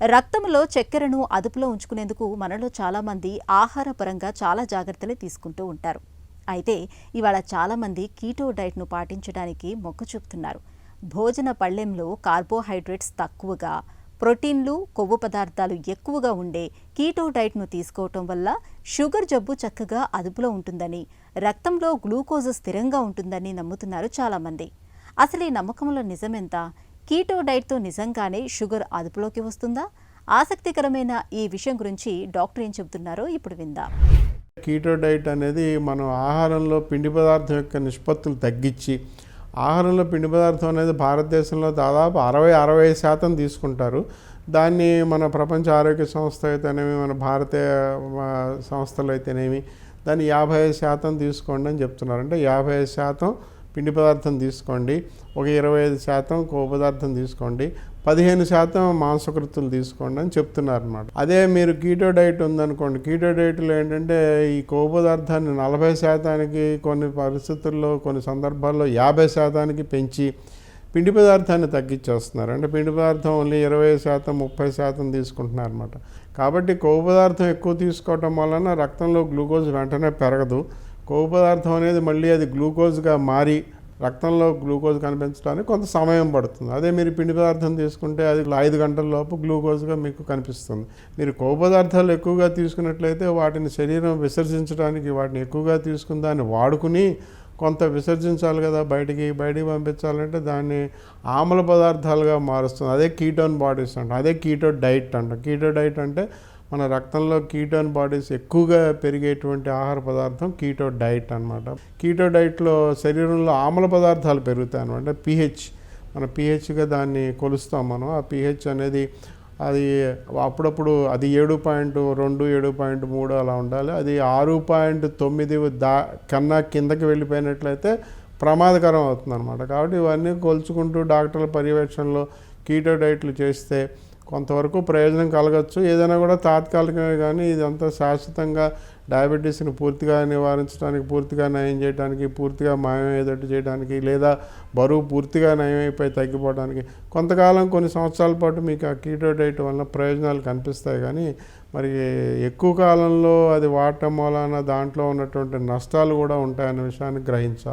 రక్తంలో చక్కెరను అదుపులో ఉంచుకునేందుకు మనలో చాలామంది ఆహారపరంగా చాలా జాగ్రత్తలు తీసుకుంటూ ఉంటారు. అయితే ఇవాళ చాలామంది కీటో డైట్ను పాటించడానికి మొగ్గు చూపుతున్నారు. భోజన పళ్ళెంలో కార్బోహైడ్రేట్స్ తక్కువగా, ప్రోటీన్లు, కొవ్వు పదార్థాలు ఎక్కువగా ఉండే కీటో డైట్ను తీసుకోవటం వల్ల షుగర్ జబ్బు చక్కగా అదుపులో ఉంటుందని, రక్తంలో గ్లూకోజ్ స్థిరంగా ఉంటుందని నమ్ముతున్నారు చాలామంది. అసలు ఈ నమ్మకంలో నిజమెంత? కీటో డైట్తో నిజంగానే షుగర్ అదుపులోకి వస్తుందా? ఆసక్తికరమైన ఈ విషయం గురించి డాక్టర్ ఏం చెబుతున్నారో ఇప్పుడు విందాం. కీటో డైట్ అనేది మనం ఆహారంలో పిండి పదార్థం యొక్క నిష్పత్తులు తగ్గించి, ఆహారంలో పిండి పదార్థం అనేది భారతదేశంలో దాదాపు 60-65% తీసుకుంటారు. దాన్ని మన ప్రపంచ ఆరోగ్య సంస్థ అయితేనేమి, మన భారతీయ సంస్థలు అయితేనేమి దాన్ని 55% తీసుకోండి అని చెప్తున్నారు. అంటే 55% పిండి పదార్థం తీసుకోండి, ఒక 25% కొవ్వు పదార్థం తీసుకోండి, 15% మాంసకృతులు తీసుకోండి అని చెప్తున్నారు అన్నమాట. అదే మీరు కీటో డైట్ ఉందనుకోండి, కీటో డైట్లో ఏంటంటే ఈ కొవ్వు పదార్థాన్ని 40%కి, కొన్ని పరిస్థితుల్లో కొన్ని సందర్భాల్లో 50%కి పెంచి పిండి పదార్థాన్ని తగ్గించేస్తున్నారు. అంటే పిండి పదార్థం ఓన్లీ 20%, 30% తీసుకుంటున్నారు అన్నమాట. కాబట్టి కొవ్వు పదార్థం ఎక్కువ తీసుకోవటం వలన రక్తంలో గ్లూకోజ్ వెంటనే పెరగదు. కొవ్వు పదార్థం అనేది మళ్ళీ అది గ్లూకోజ్గా మారి రక్తంలో గ్లూకోజ్ కనిపించడానికి కొంత సమయం పడుతుంది. అదే మీరు పిండి పదార్థం తీసుకుంటే అది 5 గంటల లోపు గ్లూకోజ్గా మీకు కనిపిస్తుంది. మీరు కొవ్వు పదార్థాలు ఎక్కువగా తీసుకున్నట్లయితే వాటిని శరీరం విసర్జించడానికి, వాటిని ఎక్కువగా తీసుకుని దాన్ని వాడుకుని కొంత విసర్జించాలి కదా, బయటికి పంపించాలంటే దాన్ని ఆమ్ల పదార్థాలుగా మారుస్తుంది. అదే కీటోన్ బాడీస్ అంట, అదే కీటో డైట్ అంట. కీటో డైట్ అంటే మన రక్తంలో కీటోన్ బాడీస్ ఎక్కువగా పెరిగేటువంటి ఆహార పదార్థం కీటో డైట్ అనమాట. కీటో డైట్లో శరీరంలో ఆమ్ల పదార్థాలు పెరుగుతాయి అనమాట. pH, మన pHగా దాన్ని కొలుస్తాం మనం. ఆ pH అనేది అది అప్పుడప్పుడు అది 7.2, 7.3 అలా ఉండాలి. అది 6.9 కన్నా కిందకి వెళ్ళిపోయినట్లయితే ప్రమాదకరం అవుతుంది అనమాట. కాబట్టి ఇవన్నీ కొలుచుకుంటూ డాక్టర్ల పర్యవేక్షణలో కీటో డైట్లు చేస్తే కొంతవరకు ప్రయోజనం కలగచ్చు. ఏదైనా కూడా తాత్కాలికమే, కానీ ఇదంతా శాశ్వతంగా డయాబెటీస్ని పూర్తిగా నివారించడానికి, పూర్తిగా నయం చేయడానికి, పూర్తిగా మాయమయ్యేటట్టు చేయడానికి, లేదా బరువు పూర్తిగా నయమైపోయి తగ్గిపోవడానికి కొంతకాలం, కొన్ని సంవత్సరాల పాటు మీకు ఆ కీటో డైట్ వల్ల ప్రయోజనాలు కనిపిస్తాయి. కానీ మరి ఎక్కువ కాలంలో అది వాడటం వలన దాంట్లో ఉన్నటువంటి నష్టాలు కూడా ఉంటాయనే విషయాన్ని గ్రహించాలి.